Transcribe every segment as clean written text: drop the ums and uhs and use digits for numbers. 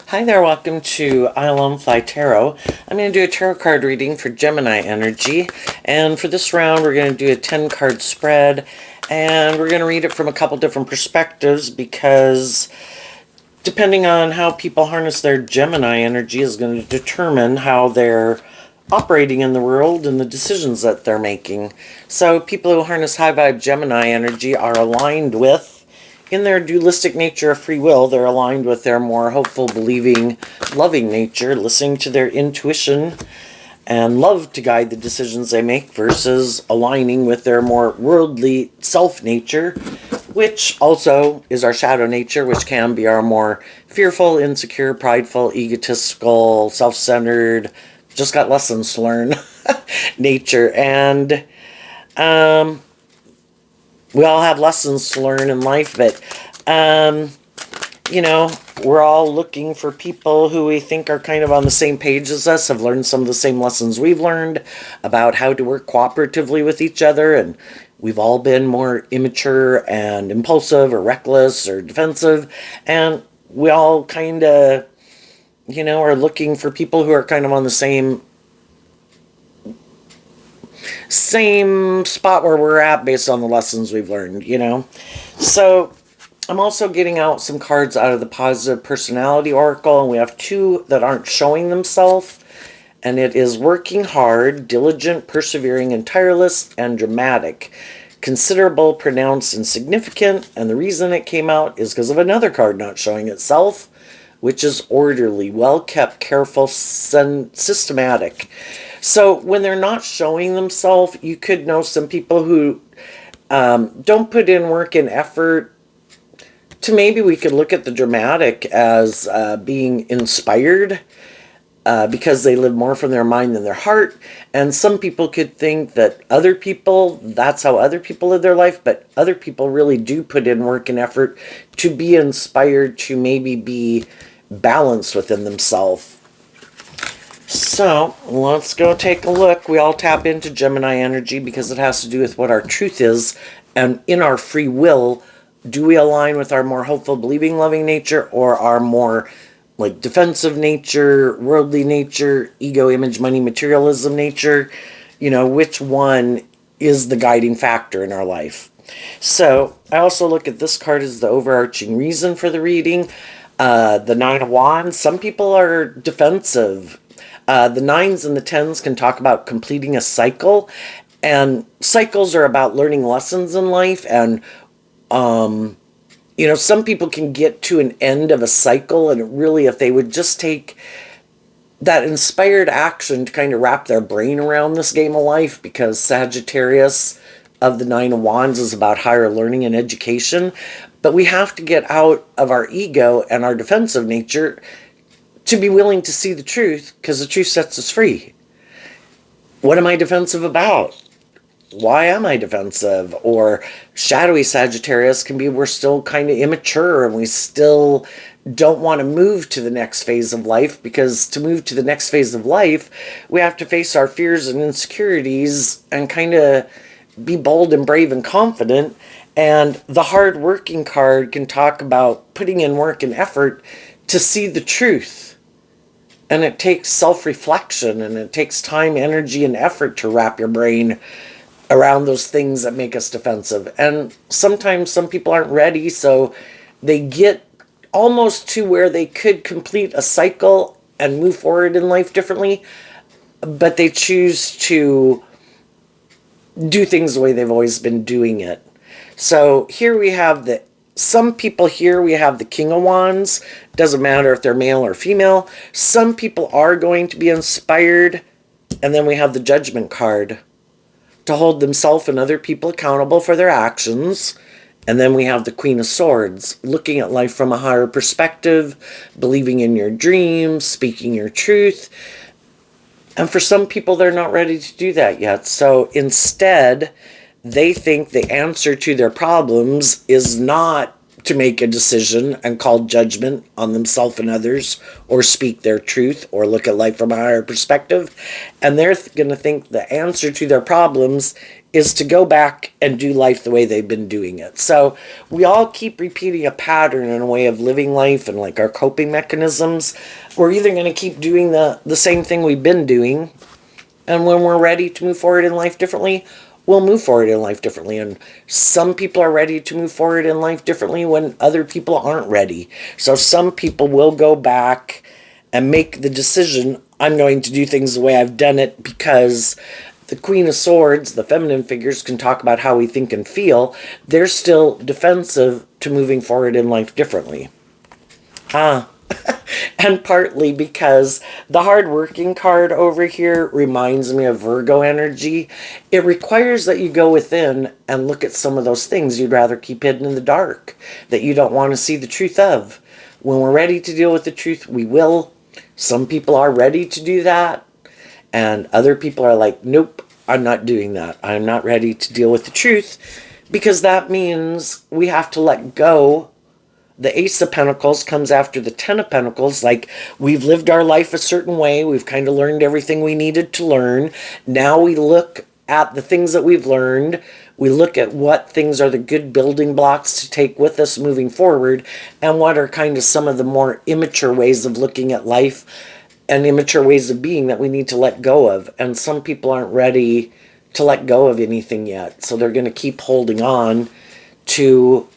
Hi there, welcome to ILM Fly Tarot. I'm going to do a tarot card reading for Gemini energy, and for this round we're going to do a 10 card spread, and we're going to read it from a couple different perspectives because depending on how people harness their Gemini energy is going to determine how they're operating in the world and the decisions that they're making. So people who harness high vibe Gemini energy are aligned with, in their dualistic nature of free will, they're aligned with their more hopeful, believing, loving nature, listening to their intuition and love to guide the decisions they make versus aligning with their more worldly self nature, which also is our shadow nature, which can be our more fearful, insecure, prideful, egotistical, self-centered, just got lessons to learn nature. And we all have lessons to learn in life, but we're all looking for people who we think are kind of on the same page as us, have learned some of the same lessons we've learned about how to work cooperatively with each other, and we've all been more immature and impulsive or reckless or defensive, and we all kind of, are looking for people who are kind of on the same spot where we're at based on the lessons we've learned, So I'm also getting out some cards out of the Positive Personality Oracle, and we have two that aren't showing themselves. And it is working hard, diligent, persevering, and tireless, and dramatic. Considerable, pronounced, and significant. And the reason it came out is because of another card not showing itself, which is orderly, well-kept, careful, systematic. So when they're not showing themselves, you could know some people who don't put in work and effort. To maybe we could look at the dramatic as being inspired because they live more from their mind than their heart. And some people could think that other people, that's how other people live their life, but other people really do put in work and effort to be inspired, to maybe be balanced within themselves. So let's go take a look. We all tap into Gemini energy because it has to do with what our truth is, and in our free will, do we align with our more hopeful, believing, loving nature, or our more like defensive nature, worldly nature, ego, image, money, materialism nature? Which one is the guiding factor in our life? So I also look at this card as the overarching reason for the reading. The Nine of Wands. Some people are defensive. The nines and the tens can talk about completing a cycle, and cycles are about learning lessons in life. And some people can get to an end of a cycle, and really, if they would just take that inspired action to kind of wrap their brain around this game of life, because Sagittarius of the Nine of Wands is about higher learning and education. But we have to get out of our ego and our defensive nature to be willing to see the truth, because the truth sets us free. What am I defensive about? Why am I defensive? Or shadowy Sagittarius can be we're still kind of immature and we still don't want to move to the next phase of life, because to move to the next phase of life, we have to face our fears and insecurities and kind of be bold and brave and confident. And the hard working card can talk about putting in work and effort to see the truth. And it takes self-reflection, and it takes time, energy, and effort to wrap your brain around those things that make us defensive. And sometimes some people aren't ready, so they get almost to where they could complete a cycle and move forward in life differently, but they choose to do things the way they've always been doing it. So here we have some people here, we have the King of Wands. Doesn't matter if they're male or female. Some people are going to be inspired. And then we have the Judgment card to hold themselves and other people accountable for their actions. And then we have the Queen of Swords, looking at life from a higher perspective, believing in your dreams, speaking your truth. And for some people, they're not ready to do that yet. So instead, they think the answer to their problems is not to make a decision and call judgment on themselves and others, or speak their truth, or look at life from a higher perspective. And they're going to think the answer to their problems is to go back and do life the way they've been doing it. So we all keep repeating a pattern and a way of living life and like our coping mechanisms. We're either going to keep doing the same thing we've been doing, and when we're ready to move forward in life differently, we'll move forward in life differently. And some people are ready to move forward in life differently when other people aren't ready. So some people will go back and make the decision, I'm going to do things the way I've done it, because the Queen of Swords, the feminine figures, can talk about how we think and feel. They're still defensive to moving forward in life differently. And partly because the hardworking card over here reminds me of Virgo energy. It requires that you go within and look at some of those things you'd rather keep hidden in the dark, that you don't want to see the truth of. When we're ready to deal with the truth, we will. Some people are ready to do that, and other people are like, nope, I'm not doing that. I'm not ready to deal with the truth, because that means we have to let go. The Ace of Pentacles comes after the Ten of Pentacles. Like, we've lived our life a certain way. We've kind of learned everything we needed to learn. Now we look at the things that we've learned. We look at what things are the good building blocks to take with us moving forward, and what are kind of some of the more immature ways of looking at life and immature ways of being that we need to let go of. And some people aren't ready to let go of anything yet. So they're going to keep holding on to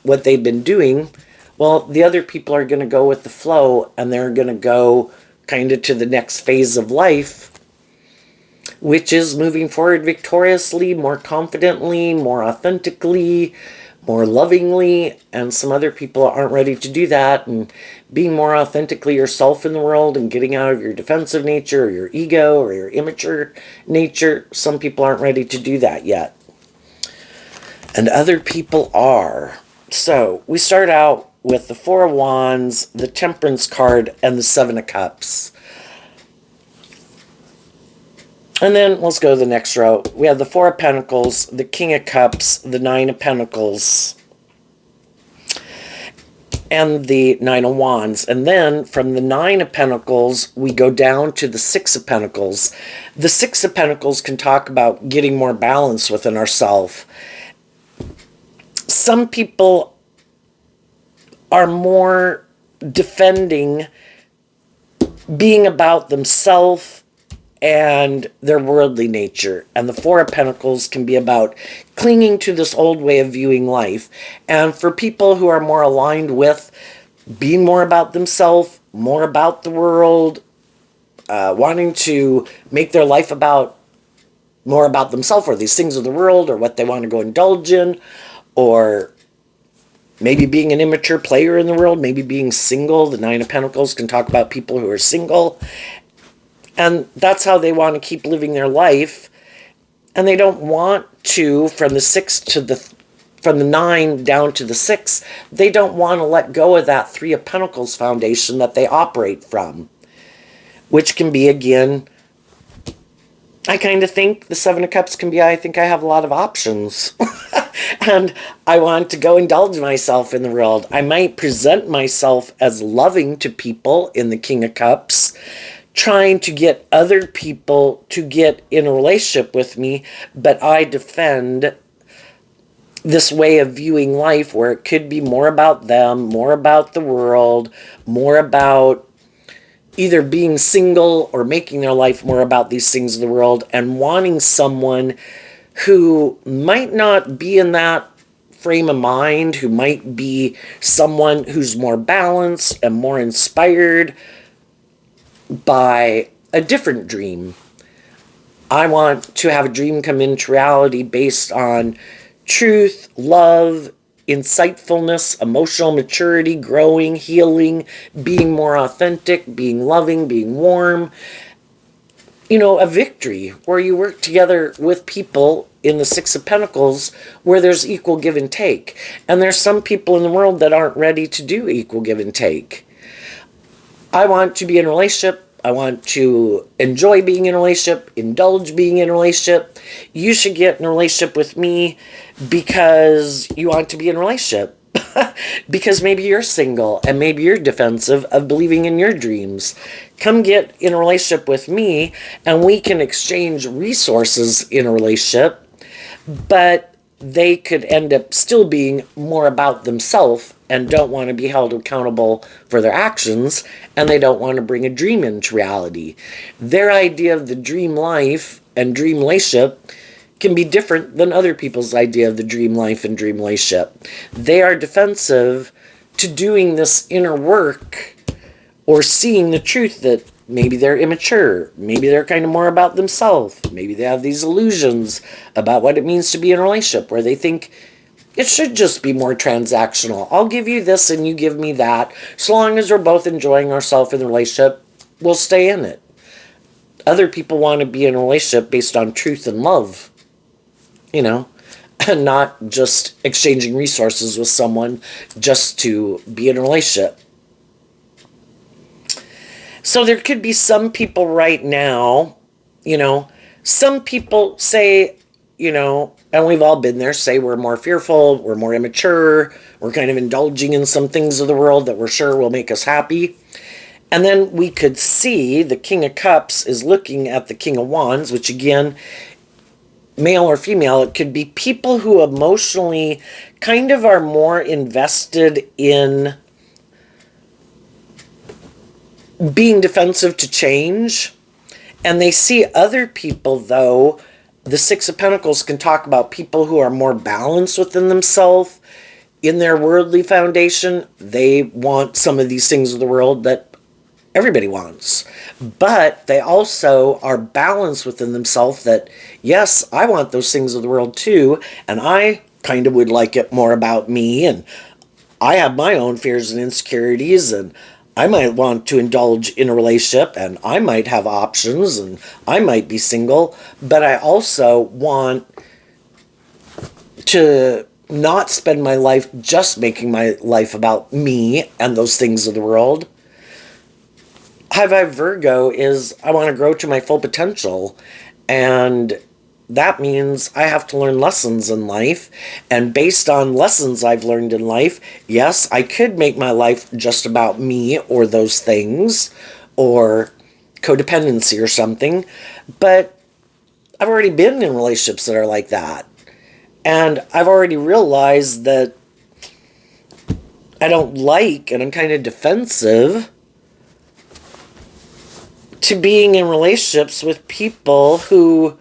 what they've been doing. Well, the other people are going to go with the flow, and they're going to go kind of to the next phase of life, which is moving forward victoriously, more confidently, more authentically, more lovingly. And some other people aren't ready to do that, and being more authentically yourself in the world and getting out of your defensive nature or your ego or your immature nature. Some people aren't ready to do that yet, and other people are. So we start out with the Four of Wands, the Temperance card, and the Seven of Cups. And then let's go to the next row. We have the Four of Pentacles, the King of Cups, the Nine of Pentacles, and the Nine of Wands. And then from the Nine of Pentacles, we go down to the Six of Pentacles. The Six of Pentacles can talk about getting more balance within ourselves. Some people are more defending being about themselves and their worldly nature. And the Four of Pentacles can be about clinging to this old way of viewing life. And for people who are more aligned with being more about themselves, more about the world, wanting to make their life about more about themselves or these things of the world or what they want to go indulge in, or maybe being an immature player in the world, maybe being single. The Nine of Pentacles can talk about people who are single, and that's how they want to keep living their life. And they don't want to, from the nine down to the six, they don't want to let go of that Three of Pentacles foundation that they operate from, which can be, again, I kind of think the Seven of Cups can be, I think I have a lot of options. And I want to go indulge myself in the world. I might present myself as loving to people in the King of Cups, trying to get other people to get in a relationship with me, but I defend this way of viewing life where it could be more about them, more about the world, more about either being single or making their life more about these things of the world, and wanting someone who might not be in that frame of mind, who might be someone who's more balanced and more inspired by a different dream. I want to have a dream come into reality based on truth, love, insightfulness, emotional maturity, growing, healing, being more authentic, being loving, being warm. You know, a victory where you work together with people in the Six of Pentacles where there's equal give and take. And there's some people in the world that aren't ready to do equal give and take. I want to be in a relationship. I want to enjoy being in a relationship, indulge being in a relationship. You should get in a relationship with me because you want to be in a relationship. Because maybe you're single and maybe you're defensive of believing in your dreams. Come get in a relationship with me and we can exchange resources in a relationship. but they could end up still being more about themselves and don't want to be held accountable for their actions, and they don't want to bring a dream into reality. Their idea of the dream life and dream relationship can be different than other people's idea of the dream life and dream relationship. They are defensive to doing this inner work or seeing the truth that maybe they're immature, maybe they're kind of more about themselves, maybe they have these illusions about what it means to be in a relationship where they think it should just be more transactional. I'll give you this and you give me that. So long as we're both enjoying ourselves in the relationship, we'll stay in it. Other people want to be in a relationship based on truth and love, and not just exchanging resources with someone just to be in a relationship. So there could be some people right now, some people say, and we've all been there, say we're more fearful, we're more immature, we're kind of indulging in some things of the world that we're sure will make us happy. And then we could see the King of Cups is looking at the King of Wands, which again, male or female, it could be people who emotionally kind of are more invested in being defensive to change. And they see other people, though, the Six of Pentacles can talk about people who are more balanced within themselves in their worldly foundation. They want some of these things of the world that everybody wants. But they also are balanced within themselves that, yes, I want those things of the world too, and I kind of would like it more about me, and I have my own fears and insecurities, and I might want to indulge in a relationship, and I might have options, and I might be single, but I also want to not spend my life just making my life about me and those things of the world. High Vibe Virgo is I want to grow to my full potential, and that means I have to learn lessons in life, and based on lessons I've learned in life, yes, I could make my life just about me or those things, or codependency or something, but I've already been in relationships that are like that, and I've already realized that I don't like, and I'm kind of defensive to being in relationships with people who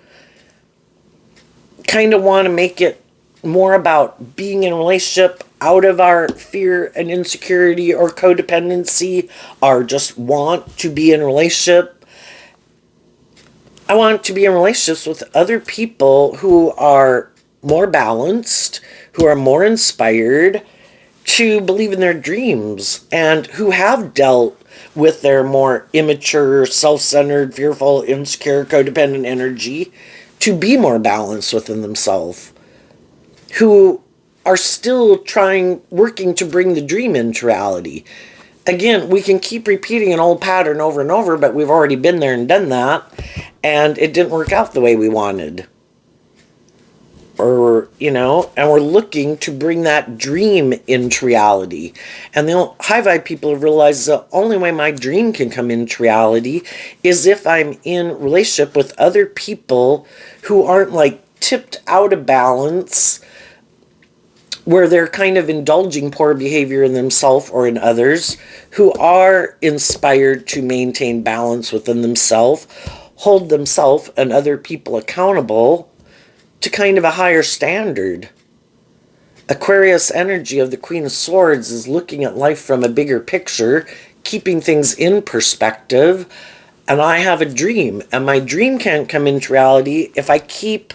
kind of want to make it more about being in a relationship out of our fear and insecurity or codependency, or just want to be in a relationship. I want to be in relationships with other people who are more balanced, who are more inspired to believe in their dreams, and who have dealt with their more immature, self-centered, fearful, insecure, codependent energy to be more balanced within themselves, who are still working to bring the dream into reality. Again, we can keep repeating an old pattern over and over, but we've already been there and done that, and it didn't work out the way we wanted. And we're looking to bring that dream into reality. And the high vibe people have realized the only way my dream can come into reality is if I'm in relationship with other people who aren't like tipped out of balance, where they're kind of indulging poor behavior in themselves or in others, who are inspired to maintain balance within themselves, hold themselves and other people accountable to kind of a higher standard. Aquarius energy of the Queen of Swords is looking at life from a bigger picture, keeping things in perspective. And I have a dream, and my dream can't come into reality if I keep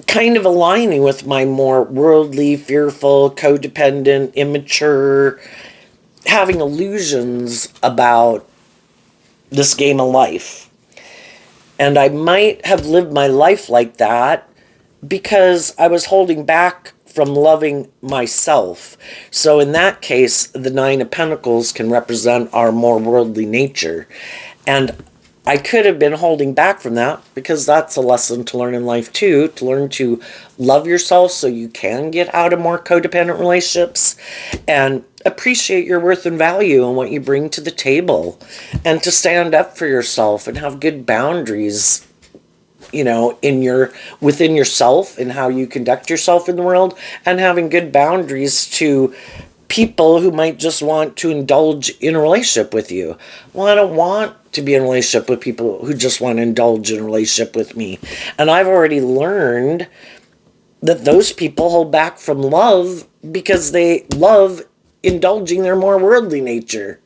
kind of aligning with my more worldly, fearful, codependent, immature, having illusions about this game of life. And I might have lived my life like that because I was holding back from loving myself. So in that case, the Nine of Pentacles can represent our more worldly nature. And I could have been holding back from that because that's a lesson to learn in life too, to learn to love yourself so you can get out of more codependent relationships and appreciate your worth and value and what you bring to the table, and to stand up for yourself and have good boundaries within yourself and how you conduct yourself in the world, and having good boundaries to people who might just want to indulge in a relationship with you. Well, I don't want to be in a relationship with people who just want to indulge in a relationship with me. And I've already learned that those people hold back from love because they love indulging their more worldly nature.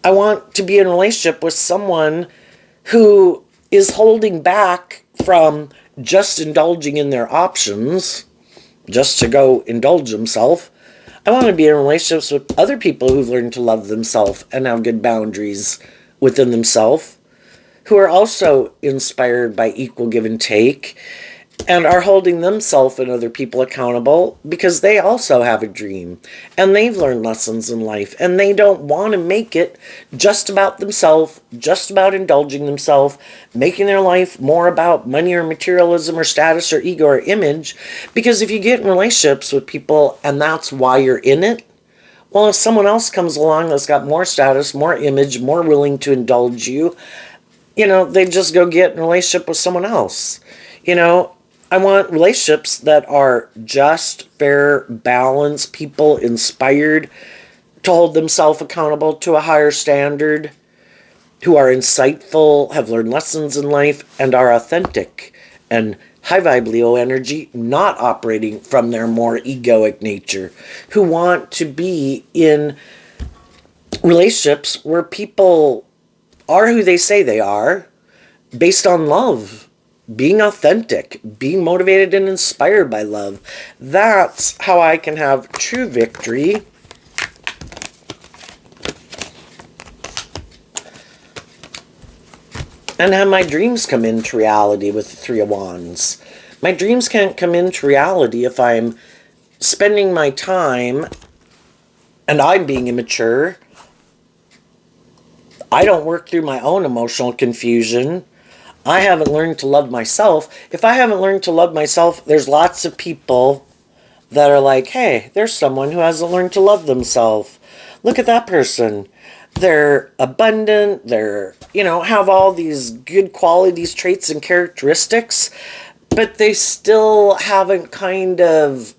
I want to be in a relationship with someone who is holding back from just indulging in their options, just to go indulge themselves. I want to be in relationships with other people who've learned to love themselves and have good boundaries within themselves, who are also inspired by equal give and take, and are holding themselves and other people accountable because they also have a dream and they've learned lessons in life, and they don't want to make it just about themselves, just about indulging themselves, making their life more about money or materialism or status or ego or image. Because if you get in relationships with people and that's why you're in it, well, if someone else comes along that's got more status, more image, more willing to indulge you, they just go get in a relationship with someone else. I want relationships that are just, fair, balanced, people inspired to hold themselves accountable to a higher standard, who are insightful, have learned lessons in life, and are authentic and high vibe Leo energy, not operating from their more egoic nature, who want to be in relationships where people are who they say they are, based on love, being authentic, being motivated and inspired by love. That's how I can have true victory. And have my dreams come into reality with the Three of Wands. My dreams can't come into reality if I'm spending my time and I'm being immature. I don't work through my own emotional confusion. I haven't learned to love myself. If I haven't learned to love myself, there's lots of people that are like, hey, there's someone who hasn't learned to love themselves. Look at that person. They're abundant. They're, have all these good qualities, traits, and characteristics, but they still haven't kind of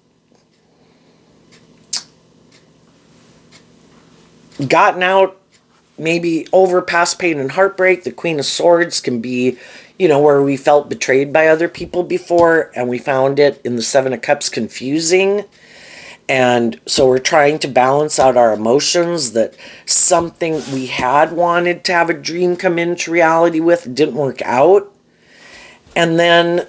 gotten out, maybe over past pain and heartbreak. The Queen of Swords can be, where we felt betrayed by other people before, and we found it in the Seven of Cups confusing. And so we're trying to balance out our emotions, that something we had wanted to have a dream come into reality with didn't work out. And then,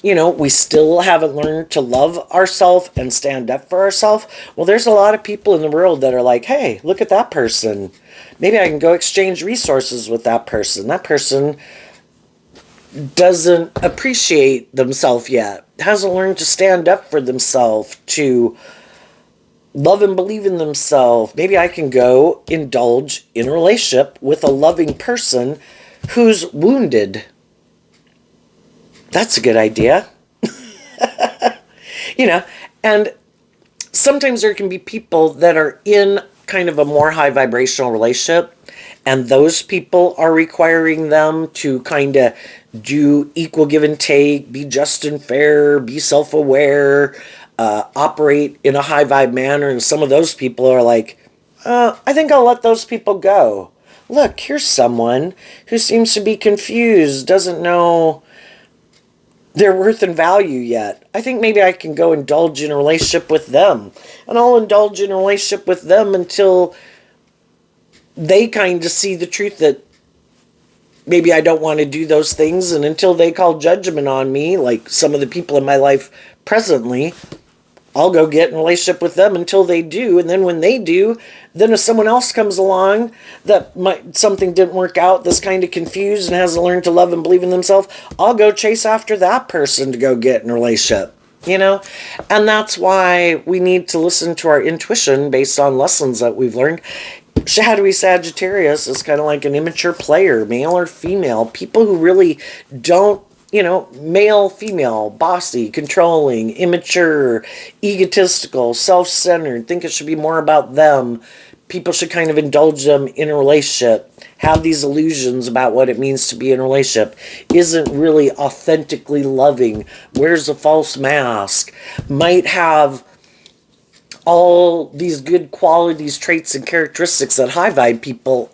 we still haven't learned to love ourselves and stand up for ourselves. Well, there's a lot of people in the world that are like, hey, look at that person. Maybe I can go exchange resources with that person. That person doesn't appreciate themselves yet, hasn't learned to stand up for themselves, to love and believe in themselves. Maybe I can go indulge in a relationship with a loving person who's wounded. That's a good idea. And sometimes there can be people that are in kind of a more high vibrational relationship, and those people are requiring them to kind of do equal give and take, be just and fair, be self-aware, operate in a high vibe manner. And some of those people are like, I think I'll let those people go. Look, here's someone who seems to be confused, doesn't know their worth and value yet. I think maybe I can go indulge in a relationship with them. And I'll indulge in a relationship with them until they kind of see the truth that maybe I don't want to do those things, and until they call judgment on me, like some of the people in my life presently, I'll go get in a relationship with them until they do. And then when they do, then if someone else comes along that something didn't work out, that's kind of confused and hasn't learned to love and believe in themselves, I'll go chase after that person to go get in a relationship. And that's why we need to listen to our intuition based on lessons that we've learned. Shadowy Sagittarius is kind of like an immature player, male or female. People who really don't, male, female, bossy, controlling, immature, egotistical, self-centered, think it should be more about them. People should kind of indulge them in a relationship, have these illusions about what it means to be in a relationship, isn't really authentically loving, wears a false mask, might have all these good qualities, traits, and characteristics that high vibe people,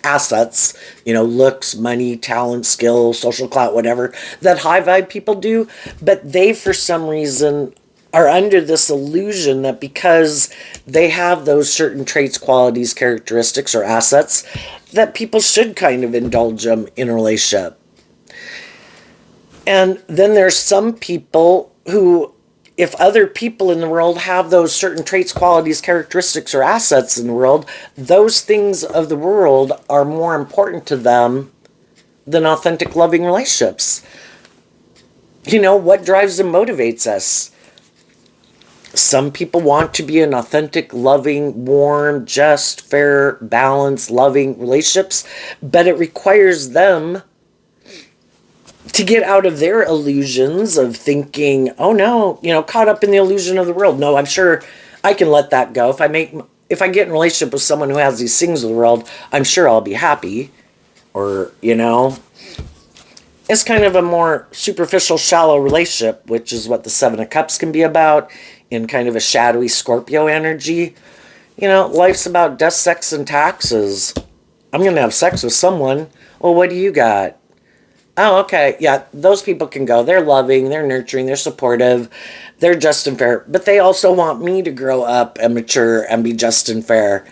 assets, looks, money, talent, skill, social clout, whatever, that high vibe people do, but they, for some reason, are under this illusion that because they have those certain traits, qualities, characteristics, or assets, that people should kind of indulge them in a relationship. And then there's some people who, if other people in the world have those certain traits, qualities, characteristics, or assets in the world, those things of the world are more important to them than authentic, loving relationships. What drives and motivates us? Some people want to be in authentic, loving, warm, just, fair, balanced, loving relationships, but it requires them to get out of their illusions of thinking, oh no, caught up in the illusion of the world. No, I'm sure I can let that go. If I get in a relationship with someone who has these things of the world, I'm sure I'll be happy. Or, it's kind of a more superficial, shallow relationship, which is what the Seven of Cups can be about, in kind of a shadowy Scorpio energy. Life's about death, sex, and taxes. I'm going to have sex with someone. Well, what do you got? Oh, okay. Yeah, those people can go. They're loving, they're nurturing, they're supportive, they're just and fair. But they also want me to grow up and mature and be just and fair.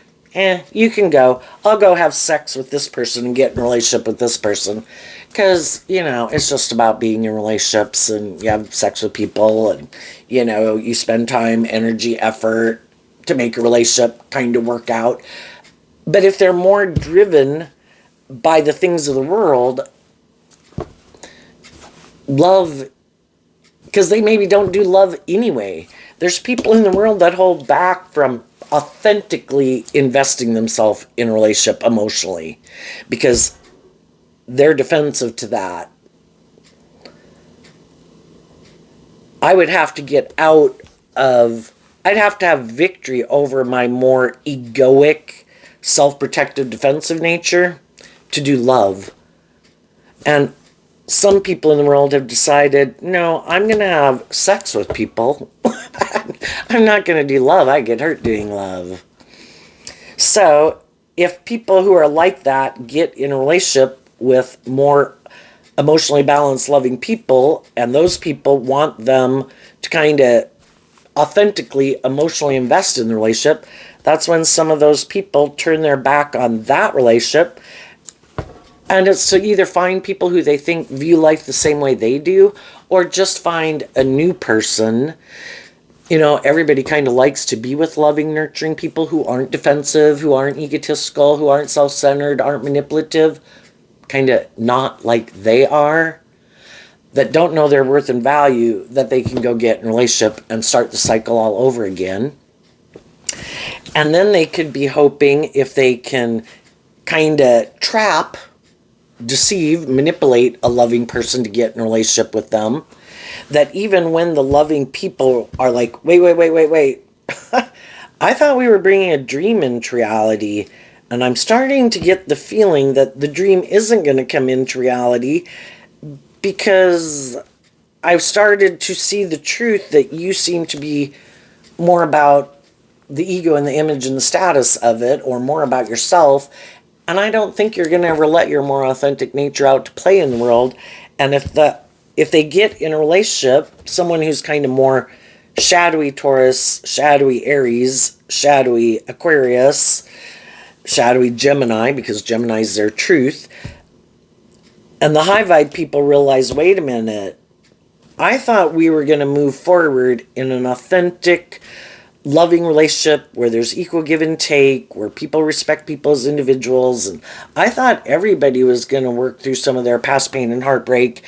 You can go. I'll go have sex with this person and get in a relationship with this person. Because, it's just about being in relationships, and you have sex with people, and, you spend time, energy, effort to make a relationship kind of work out. But if they're more driven by the things of the world, love, because they maybe don't do love anyway. There's people in the world that hold back from authentically investing themselves in a relationship emotionally because they're defensive to that. I'd have to have victory over my more egoic, self-protective, defensive nature to do love. And some people in the world have decided, no, I'm going to have sex with people. I'm not going to do love. I get hurt doing love. So if people who are like that get in a relationship with more emotionally balanced, loving people, and those people want them to kind of authentically, emotionally invest in the relationship, that's when some of those people turn their back on that relationship. And it's to either find people who they think view life the same way they do, or just find a new person. Everybody kind of likes to be with loving, nurturing people who aren't defensive, who aren't egotistical, who aren't self-centered, aren't manipulative, kind of not like they are, that don't know their worth and value, that they can go get in a relationship and start the cycle all over again. And then they could be hoping if they can kind of trap, deceive, manipulate a loving person to get in a relationship with them, that even when the loving people are like, wait, I thought we were bringing a dream into reality, and I'm starting to get the feeling that the dream isn't going to come into reality because I've started to see the truth that you seem to be more about the ego and the image and the status of it, or more about yourself. And I don't think you're going to ever let your more authentic nature out to play in the world. And if they get in a relationship, someone who's kind of more shadowy Taurus, shadowy Aries, shadowy Aquarius, shadowy Gemini, because Gemini is their truth, and the high vibe people realize, wait a minute, I thought we were going to move forward in an authentic, loving relationship where there's equal give and take, where people respect people as individuals, and I thought everybody was going to work through some of their past pain and heartbreak,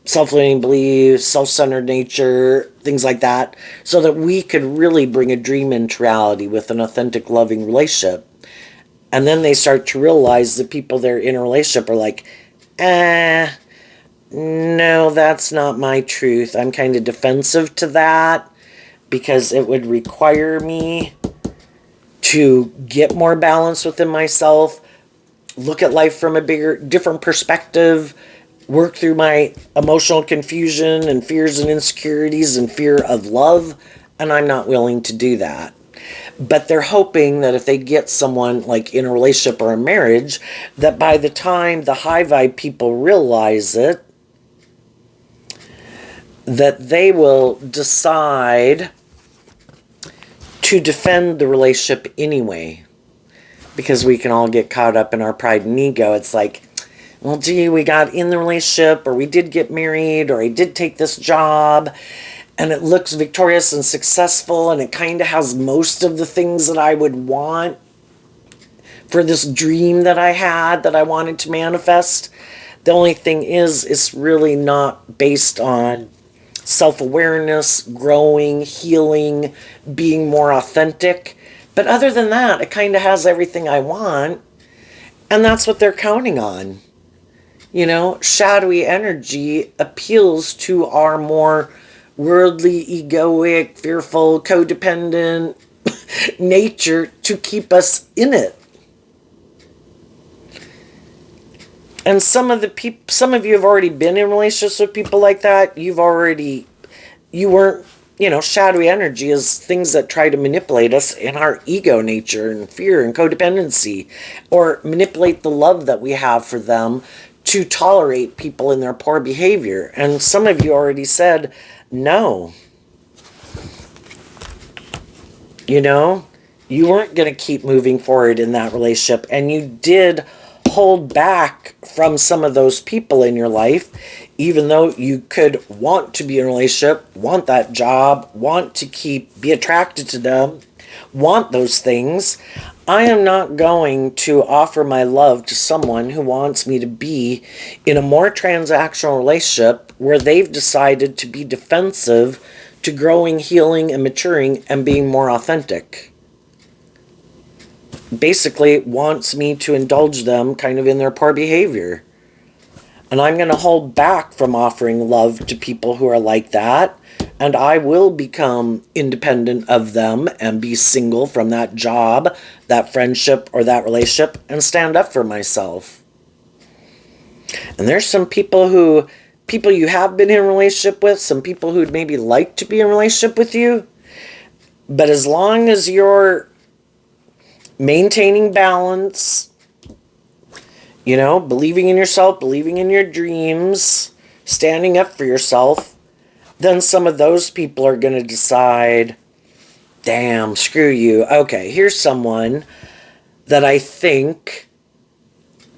self-limiting beliefs, self-centered nature, things like that, so that we could really bring a dream into reality with an authentic, loving relationship. And then they start to realize the people they're in a relationship are like, no, that's not my truth. I'm kind of defensive to that because it would require me to get more balance within myself, look at life from a different perspective, work through my emotional confusion and fears and insecurities and fear of love, and I'm not willing to do that. But they're hoping that if they get someone like in a relationship or a marriage, that by the time the high vibe people realize it, that they will decide to defend the relationship anyway. Because we can all get caught up in our pride and ego. It's like, well, gee, we got in the relationship, or we did get married, or I did take this job, and it looks victorious and successful, and it kind of has most of the things that I would want for this dream that I had that I wanted to manifest. The only thing is, it's really not based on self-awareness, growing, healing, being more authentic. But other than that, it kind of has everything I want, and that's what they're counting on. You know, shadowy energy appeals to our more worldly, egoic, fearful, codependent nature to keep us in it. And some of you have already been in relationships with people like that. You weren't, shadowy energy is things that try to manipulate us in our ego nature and fear and codependency, or manipulate the love that we have for them to tolerate people in their poor behavior. And some of you already said, no. You weren't going to keep moving forward in that relationship, and you did hold back from some of those people in your life, even though you could want to be in a relationship, want that job, want to be attracted to them, want those things. I am not going to offer my love to someone who wants me to be in a more transactional relationship where they've decided to be defensive to growing, healing, and maturing and being more authentic. Basically wants me to indulge them kind of in their poor behavior. And I'm going to hold back from offering love to people who are like that. And I will become independent of them and be single from that job, that friendship, or that relationship, and stand up for myself. And there's some people you have been in a relationship with, some people who'd maybe like to be in a relationship with you. But as long as you're maintaining balance, believing in yourself, believing in your dreams, standing up for yourself, then some of those people are going to decide, damn, screw you. Okay, here's someone that I think,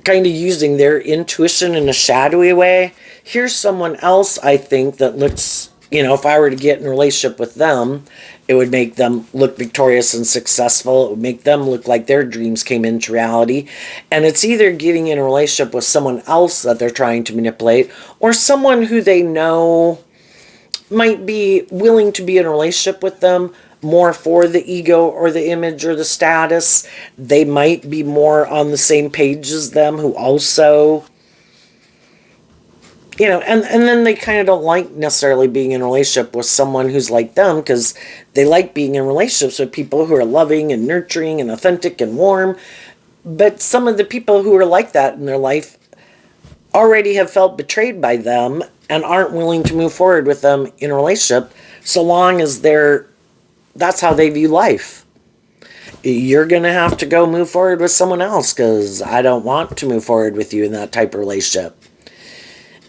kind of using their intuition in a shadowy way, here's someone else I think that looks, if I were to get in a relationship with them, it would make them look victorious and successful. It would make them look like their dreams came into reality. And it's either getting in a relationship with someone else that they're trying to manipulate, or someone who they know might be willing to be in a relationship with them more for the ego or the image or the status. They might be more on the same page as them, who also, and then they kind of don't like necessarily being in a relationship with someone who's like them, because they like being in relationships with people who are loving and nurturing and authentic and warm. But some of the people who are like that in their life already have felt betrayed by them and aren't willing to move forward with them in a relationship, so long as that's how they view life. You're going to have to go move forward with someone else, because I don't want to move forward with you in that type of relationship.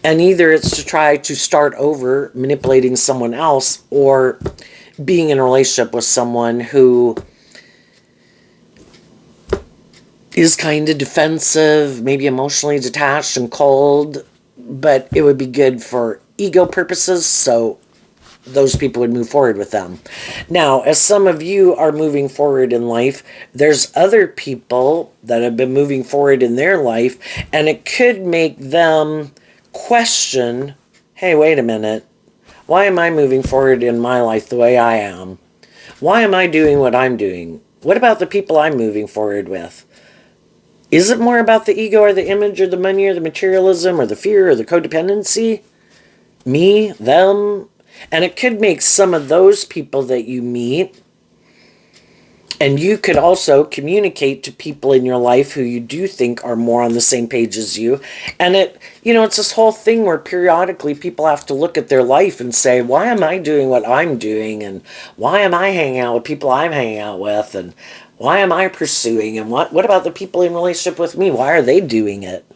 And either it's to try to start over manipulating someone else, or being in a relationship with someone who is kind of defensive, maybe emotionally detached and cold, but it would be good for ego purposes, so those people would move forward with them. Now, as some of you are moving forward in life, there's other people that have been moving forward in their life, and it could make them question, hey, wait a minute, why am I moving forward in my life the way I am? Why am I doing what I'm doing? What about the people I'm moving forward with? Is it more about the ego or the image or the money or the materialism or the fear or the codependency? Me, them? And it could make some of those people that you meet And you could also communicate to people in your life who you do think are more on the same page as you. And it's this whole thing where periodically people have to look at their life and say, why am I doing what I'm doing? And why am I hanging out with people I'm hanging out with? And why am I pursuing? And what about the people in relationship with me? Why are they doing it?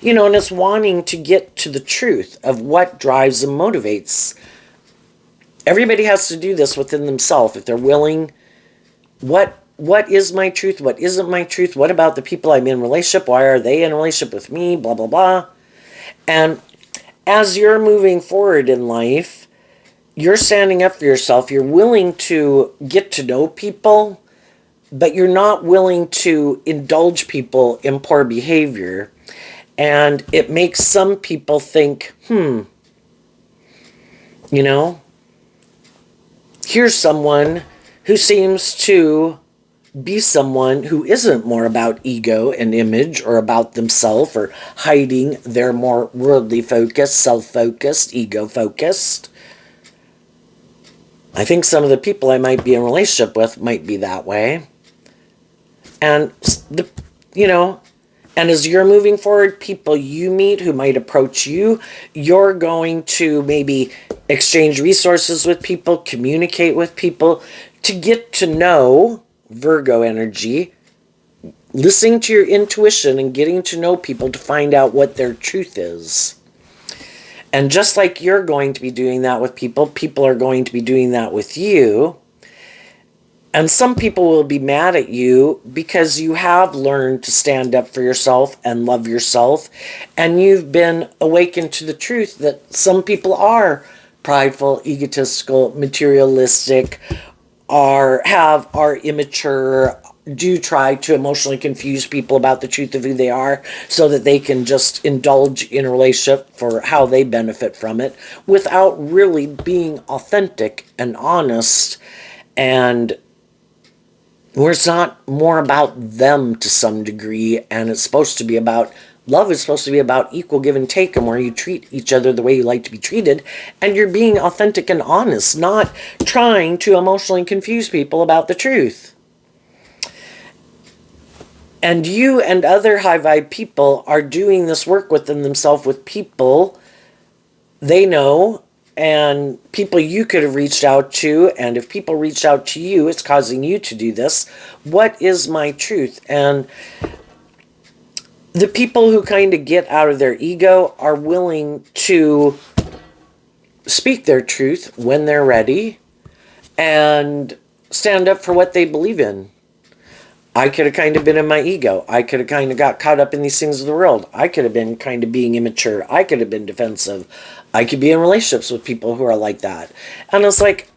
And it's wanting to get to the truth of what drives and motivates. Everybody has to do this within themselves if they're willing. What is my truth? What isn't my truth? What about the people I'm in relationship? Why are they in relationship with me? Blah, blah, blah. And as you're moving forward in life, you're standing up for yourself. You're willing to get to know people, but you're not willing to indulge people in poor behavior. And it makes some people think, here's someone who seems to be someone who isn't more about ego and image or about themselves or hiding. They're more worldly focused, self-focused, ego-focused. I think some of the people I might be in a relationship with might be that way. And and as you're moving forward, people you meet who might approach you, you're going to maybe exchange resources with people, communicate with people to get to know Virgo energy, listening to your intuition and getting to know people to find out what their truth is. And just like you're going to be doing that with people, people are going to be doing that with you. And some people will be mad at you because you have learned to stand up for yourself and love yourself. And you've been awakened to the truth that some people are prideful, egotistical, materialistic, are immature, do try to emotionally confuse people about the truth of who they are so that they can just indulge in a relationship for how they benefit from it without really being authentic and honest. And where it's not more about them to some degree, and it's supposed to be about love is supposed to be about equal give and take, and where you treat each other the way you like to be treated, and you're being authentic and honest, not trying to emotionally confuse people about the truth. And you and other high vibe people are doing this work within themselves with people they know and people you could have reached out to. And if people reached out to you, it's causing you to do this. What is my truth? And the people who kind of get out of their ego are willing to speak their truth when they're ready and stand up for what they believe in. I could have kind of been in my ego. I could have kind of got caught up in these things of the world. I could have been kind of being immature. I could have been defensive. I could be in relationships with people who are like that. And it's like,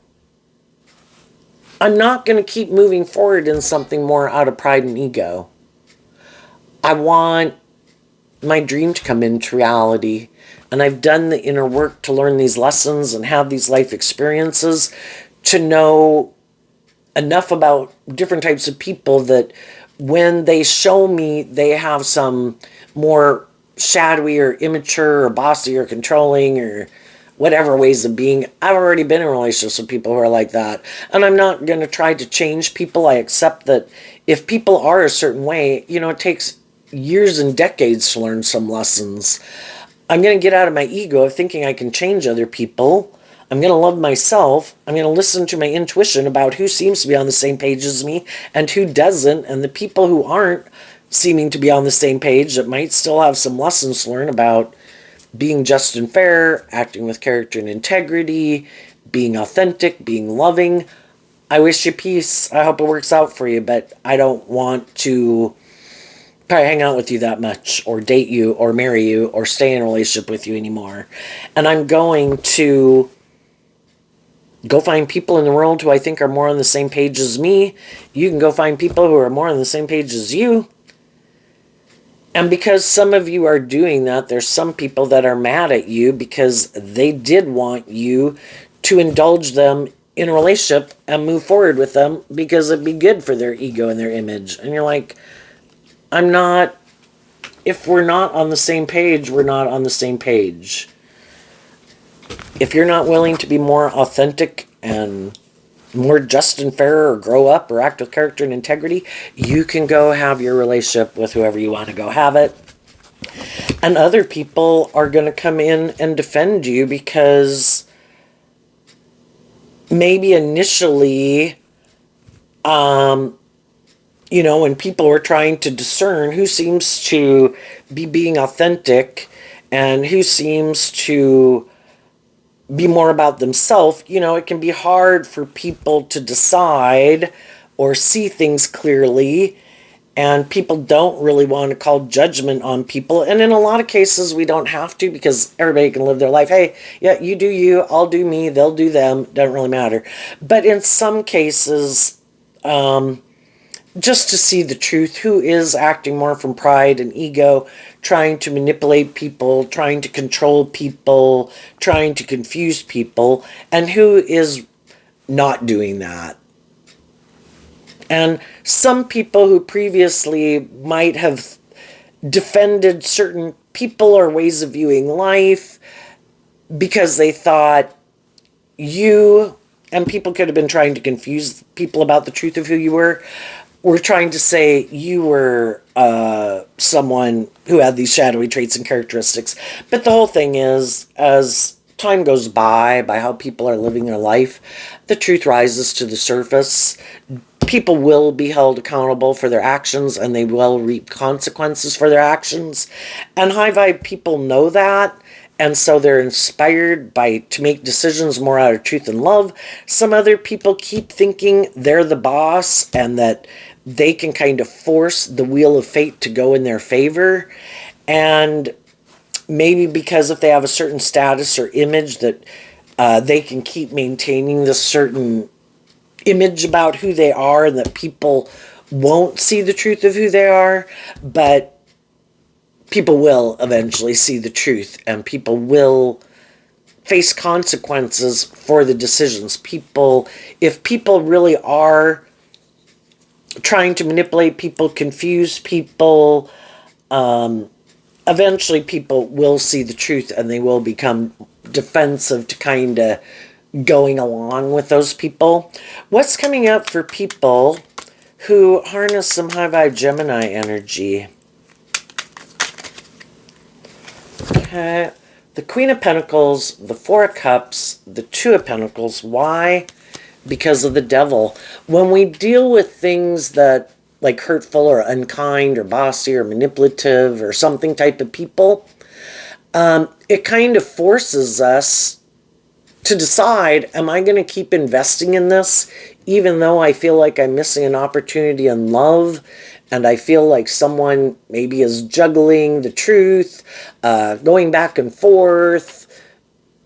I'm not going to keep moving forward in something more out of pride and ego. I want my dream to come into reality. And I've done the inner work to learn these lessons and have these life experiences to know enough about different types of people that when they show me they have some more shadowy or immature or bossy or controlling or whatever ways of being, I've already been in relationships with people who are like that. And I'm not going to try to change people. I accept that if people are a certain way, it takes years and decades to learn some lessons. I'm going to get out of my ego of thinking I can change other people. I'm going to love myself. I'm going to listen to my intuition about who seems to be on the same page as me and who doesn't. And the people who aren't seeming to be on the same page that might still have some lessons to learn about being just and fair, acting with character and integrity, being authentic, being loving. I wish you peace. I hope it works out for you, but I don't want to probably hang out with you that much or date you or marry you or stay in a relationship with you anymore. And I'm going to go find people in the world who I think are more on the same page as me. You can go find people who are more on the same page as you. And because some of you are doing that, there's some people that are mad at you because they did want you to indulge them in a relationship and move forward with them because it'd be good for their ego and their image. And you're like, if we're not on the same page, we're not on the same page. If you're not willing to be more authentic and more just and fair, or grow up, or act with character and integrity, you can go have your relationship with whoever you want to go have it. And other people are going to come in and defend you because maybe initially, when people were trying to discern who seems to be being authentic and who seems to be more about themselves, it can be hard for people to decide or see things clearly. And people don't really want to call judgment on people. And in a lot of cases, we don't have to, because everybody can live their life. Hey, yeah, you do you, I'll do me, they'll do them. Doesn't really matter. But in some cases, just to see the truth, who is acting more from pride and ego, trying to manipulate people, trying to control people, trying to confuse people, and who is not doing that. And some people who previously might have defended certain people or ways of viewing life because they thought you, and people could have been trying to confuse people about the truth of who you were trying to say you were someone who had these shadowy traits and characteristics. But the whole thing is, as time goes by how people are living their life, the truth rises to the surface. People will be held accountable for their actions, and they will reap consequences for their actions. And high vibe people know that, and so they're inspired to make decisions more out of truth and love. Some other people keep thinking they're the boss and that they can kind of force the wheel of fate to go in their favor. And maybe because if they have a certain status or image, that they can keep maintaining this certain image about who they are, and that people won't see the truth of who they are. But people will eventually see the truth, and people will face consequences for the decisions. If people really are trying to manipulate people, confuse people, eventually people will see the truth, and they will become defensive to kind of going along with those people. What's coming up for people who harness some high vibe Gemini energy? Okay. The Queen of Pentacles, the Four of Cups, the Two of Pentacles. Why? Because of the Devil. When we deal with things that like hurtful or unkind or bossy or manipulative or something type of people, it kind of forces us to decide, am I going to keep investing in this even though I feel like I'm missing an opportunity in love, and I feel like someone maybe is juggling the truth, going back and forth,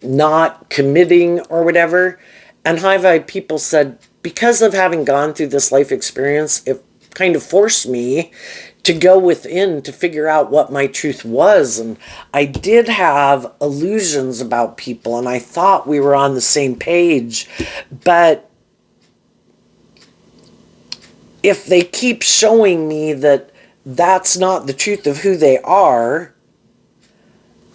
not committing or whatever. And high vibe people said, because of having gone through this life experience, it kind of forced me to go within to figure out what my truth was. And I did have illusions about people, and I thought we were on the same page. But if they keep showing me that that's not the truth of who they are,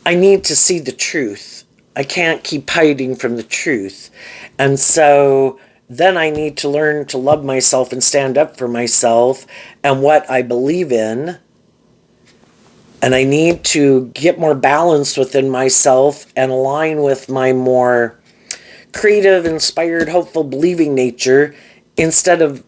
I need to see the truth. I can't keep hiding from the truth. And so then I need to learn to love myself and stand up for myself and what I believe in. And I need to get more balanced within myself and align with my more creative, inspired, hopeful, believing nature, instead of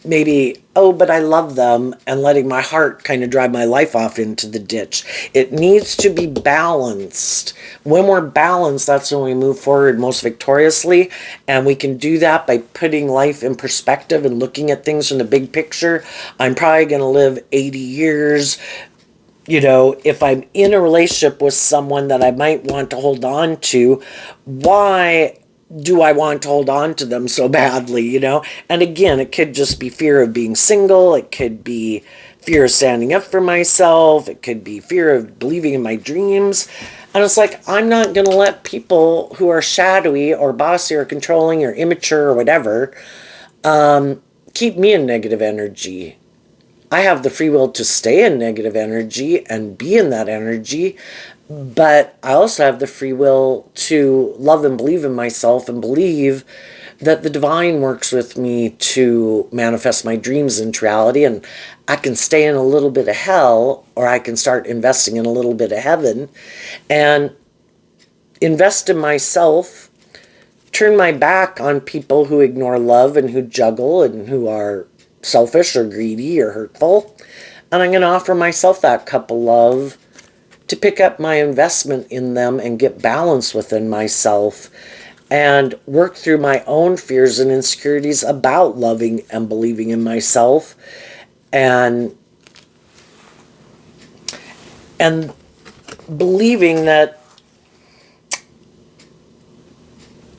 maybe, oh, but I love them, and letting my heart kind of drive my life off into the ditch. It needs to be balanced. When we're balanced, that's when we move forward most victoriously, and we can do that by putting life in perspective and looking at things from the big picture. I'm probably going to live 80 years. If I'm in a relationship with someone that I might want to hold on to, why do I want to hold on to them so badly, And again, it could just be fear of being single. It could be fear of standing up for myself. It could be fear of believing in my dreams. And it's like, I'm not going to let people who are shadowy or bossy or controlling or immature or whatever keep me in negative energy. I have the free will to stay in negative energy and be in that energy, but I also have the free will to love and believe in myself and believe that the divine works with me to manifest my dreams into reality, and I can stay in a little bit of hell, or I can start investing in a little bit of heaven and invest in myself, turn my back on people who ignore love and who juggle and who are selfish or greedy or hurtful. And I'm going to offer myself that cup of love to pick up my investment in them and get balance within myself and work through my own fears and insecurities about loving and believing in myself, and believing that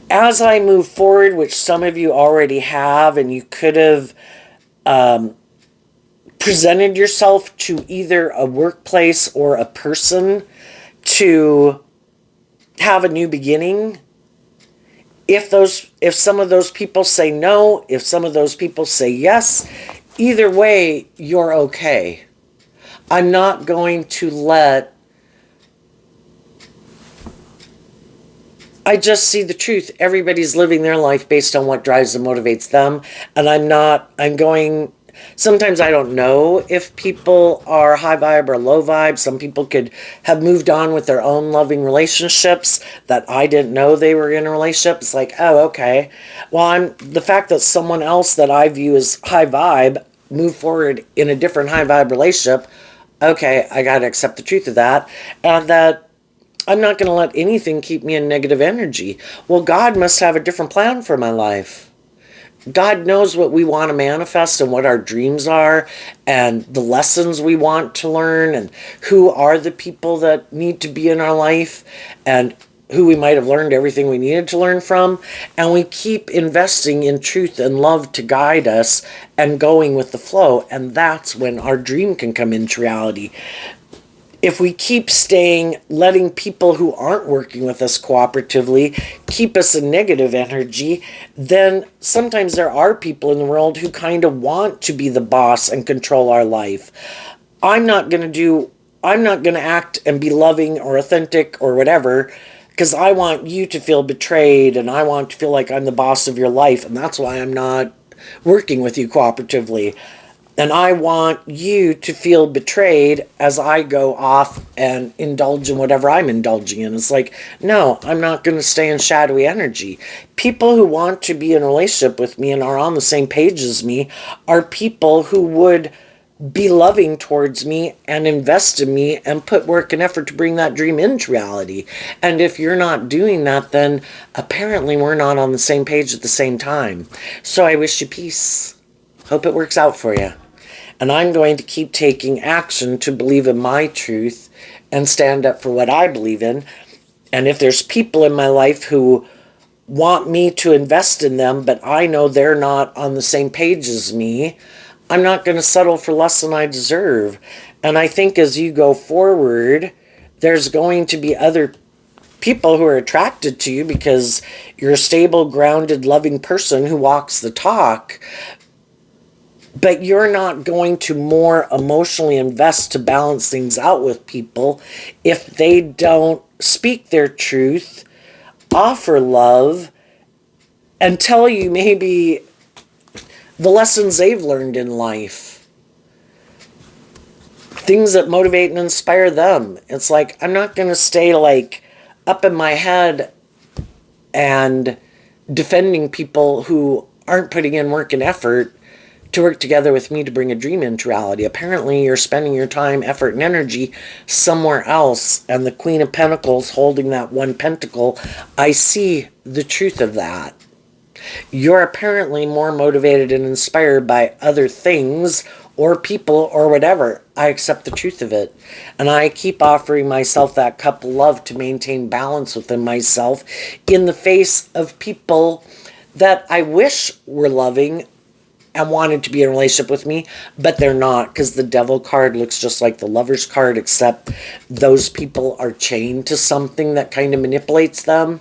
as I move forward, which some of you already have, and you could have presented yourself to either a workplace or a person to have a new beginning. If some of those people say no, if some of those people say yes, either way, you're okay. I'm not going to let... I just see the truth. Everybody's living their life based on what drives and motivates them. And I'm going... Sometimes I don't know if people are high vibe or low vibe. Some people could have moved on with their own loving relationships that I didn't know they were in a relationship. It's like, oh, okay. Well, the fact that someone else that I view as high vibe moved forward in a different high vibe relationship, okay, I got to accept the truth of that. And that I'm not going to let anything keep me in negative energy. Well, God must have a different plan for my life. God knows what we want to manifest and what our dreams are and the lessons we want to learn and who are the people that need to be in our life and who we might have learned everything we needed to learn from. And we keep investing in truth and love to guide us and going with the flow. And that's when our dream can come into reality. If we keep letting people who aren't working with us cooperatively keep us in negative energy, then sometimes there are people in the world who kind of want to be the boss and control our life. I'm not going to act and be loving or authentic or whatever, because I want you to feel betrayed and I want to feel like I'm the boss of your life, and that's why I'm not working with you cooperatively. And I want you to feel betrayed as I go off and indulge in whatever I'm indulging in. It's like, no, I'm not going to stay in shadowy energy. People who want to be in a relationship with me and are on the same page as me are people who would be loving towards me and invest in me and put work and effort to bring that dream into reality. And if you're not doing that, then apparently we're not on the same page at the same time. So I wish you peace. Hope it works out for you. And I'm going to keep taking action to believe in my truth and stand up for what I believe in. And if there's people in my life who want me to invest in them, but I know they're not on the same page as me, I'm not going to settle for less than I deserve. And I think as you go forward, there's going to be other people who are attracted to you because you're a stable, grounded, loving person who walks the talk. But you're not going to more emotionally invest to balance things out with people if they don't speak their truth, offer love, and tell you maybe the lessons they've learned in life. Things that motivate and inspire them. It's like, I'm not going to stay like up in my head and defending people who aren't putting in work and effort to work together with me to bring a dream into reality. Apparently you're spending your time, effort, and energy somewhere else. And the Queen of Pentacles holding that one pentacle, I see the truth of that. You're apparently more motivated and inspired by other things or people or whatever. I accept the truth of it. And I keep offering myself that cup of love to maintain balance within myself in the face of people that I wish were loving and wanted to be in a relationship with me, but they're not, because the Devil card looks just like the Lover's card, except those people are chained to something that kind of manipulates them.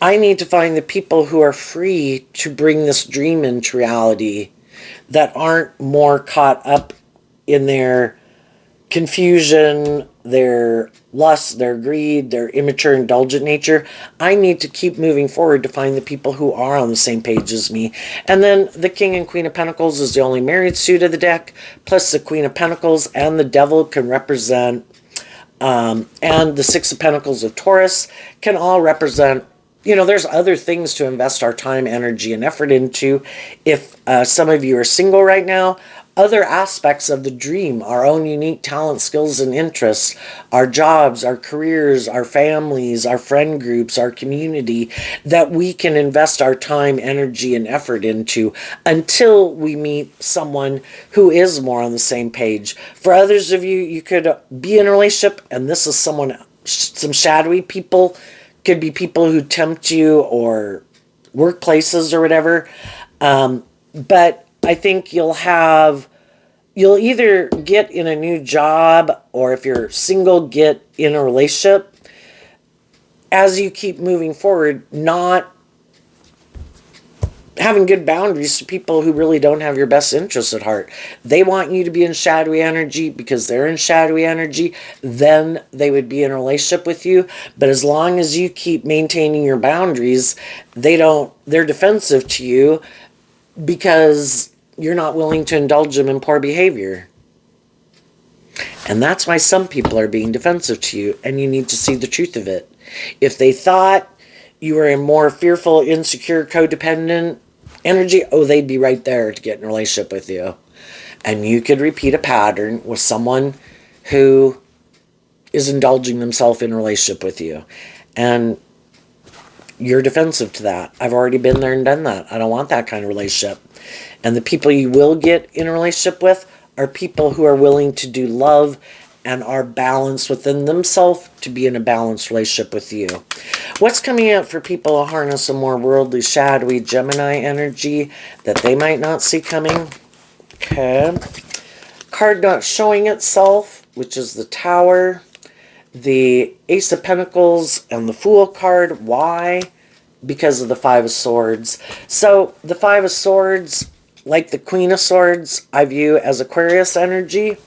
I need to find the people who are free to bring this dream into reality, that aren't more caught up in their confusion, their lust, their greed, their immature, indulgent nature. I need to keep moving forward to find the people who are on the same page as me. And then the King and Queen of Pentacles is the only married suit of the deck, plus the Queen of Pentacles and the Devil can represent, and the Six of Pentacles of Taurus can all represent, there's other things to invest our time, energy, and effort into. If some of you are single right now, other aspects of the dream, our own unique talents, skills, and interests, our jobs, our careers, our families, our friend groups, our community, that we can invest our time, energy, and effort into until we meet someone who is more on the same page. For others of you, you could be in a relationship, and this is some shadowy people, could be people who tempt you or workplaces or whatever. But I think you'll either get in a new job, or if you're single, get in a relationship as you keep moving forward, not having good boundaries to people who really don't have your best interests at heart. They want you to be in shadowy energy because they're in shadowy energy. Then they would be in a relationship with you. But as long as you keep maintaining your boundaries, they're defensive to you because you're not willing to indulge them in poor behavior. And that's why some people are being defensive to you, and you need to see the truth of it. If they thought you were a more fearful, insecure, codependent energy, they'd be right there to get in a relationship with you. And you could repeat a pattern with someone who is indulging themselves in a relationship with you. And you're defensive to that. I've already been there and done that. I don't want that kind of relationship. And the people you will get in a relationship with are people who are willing to do love and are balanced within themselves to be in a balanced relationship with you. What's coming out for people who harness a more worldly, shadowy Gemini energy that they might not see coming? Okay. Card not showing itself, which is the Tower, the Ace of Pentacles, and the Fool card. Why? Because of the Five of Swords. So the Five of Swords, like the Queen of Swords, I view as Aquarius energy.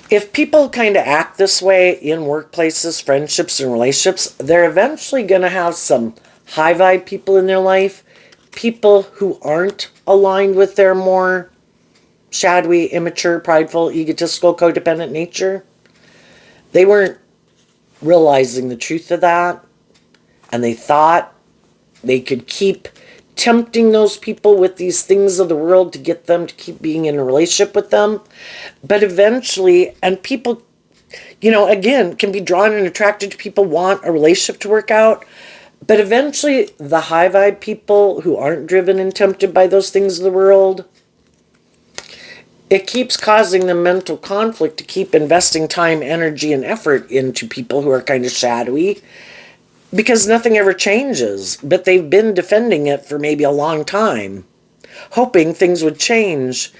If people kind of act this way in workplaces, friendships, and relationships, they're eventually going to have some high vibe people in their life, people who aren't aligned with their more shadowy, immature, prideful, egotistical, codependent nature. They weren't realizing the truth of that, and they thought they could keep tempting those people with these things of the world to get them to keep being in a relationship with them. But eventually, and people, again, can be drawn and attracted to people, want a relationship to work out. But eventually, the high vibe people who aren't driven and tempted by those things of the world, it keeps causing them mental conflict to keep investing time, energy, and effort into people who are kind of shadowy, because nothing ever changes, but they've been defending it for maybe a long time, hoping things would change.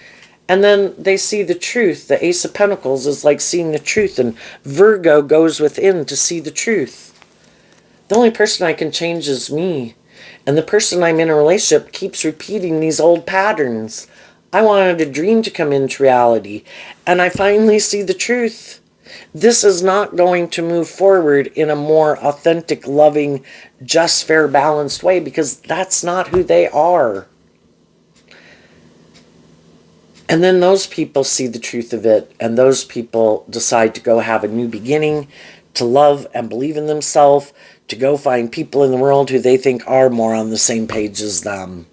And then they see the truth. The Ace of Pentacles is like seeing the truth, and Virgo goes within to see the truth. The only person I can change is me. And the person I'm in a relationship keeps repeating these old patterns. I wanted a dream to come into reality, and I finally see the truth. This is not going to move forward in a more authentic, loving, just, fair, balanced way, because that's not who they are. And then those people see the truth of it, and those people decide to go have a new beginning, to love and believe in themselves, to go find people in the world who they think are more on the same page as them,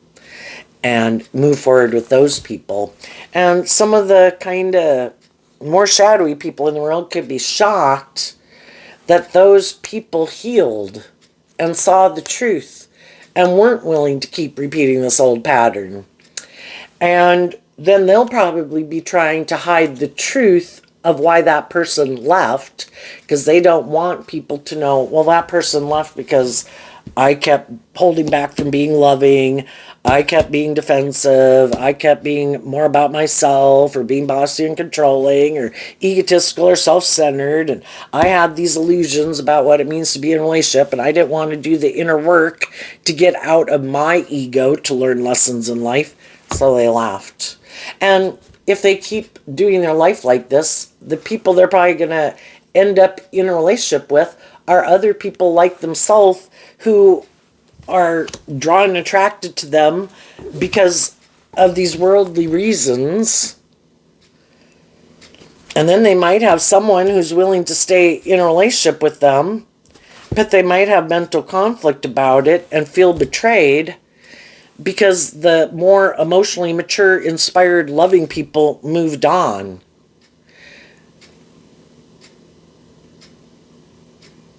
and move forward with those people. And some of the kind of more shadowy people in the world could be shocked that those people healed and saw the truth and weren't willing to keep repeating this old pattern. And then they'll probably be trying to hide the truth of why that person left, because they don't want people to know, well, that person left because I kept holding back from being loving, I kept being defensive, I kept being more about myself, or being bossy and controlling, or egotistical or self-centered, and I had these illusions about what it means to be in a relationship, and I didn't want to do the inner work to get out of my ego to learn lessons in life, so they left. And if they keep doing their life like this, the people they're probably going to end up in a relationship with are other people like themselves who are drawn and attracted to them because of these worldly reasons. And then they might have someone who's willing to stay in a relationship with them, but they might have mental conflict about it and feel betrayed because the more emotionally mature, inspired, loving people moved on.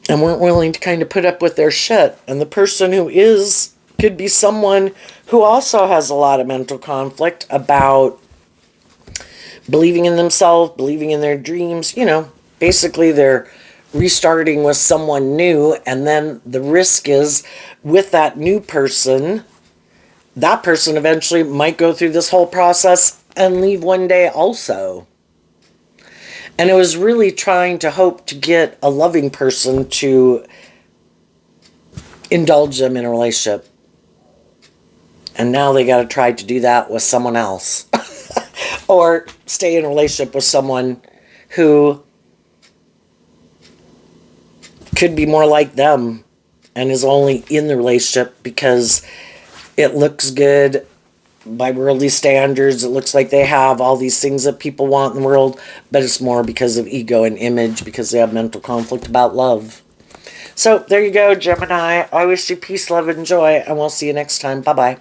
And weren't willing to kind of put up with their shit. And the person who is could be someone who also has a lot of mental conflict about believing in themselves, believing in their dreams. You know, basically they're restarting with someone new, and then the risk is with that new person, that person eventually might go through this whole process and leave one day also. And it was really trying to hope to get a loving person to indulge them in a relationship. And now they got to try to do that with someone else. Or stay in a relationship with someone who could be more like them and is only in the relationship because it looks good by worldly standards. It looks like they have all these things that people want in the world, but it's more because of ego and image, because they have mental conflict about love. So there you go, Gemini. I wish you peace, love, and joy, and we'll see you next time. Bye-bye.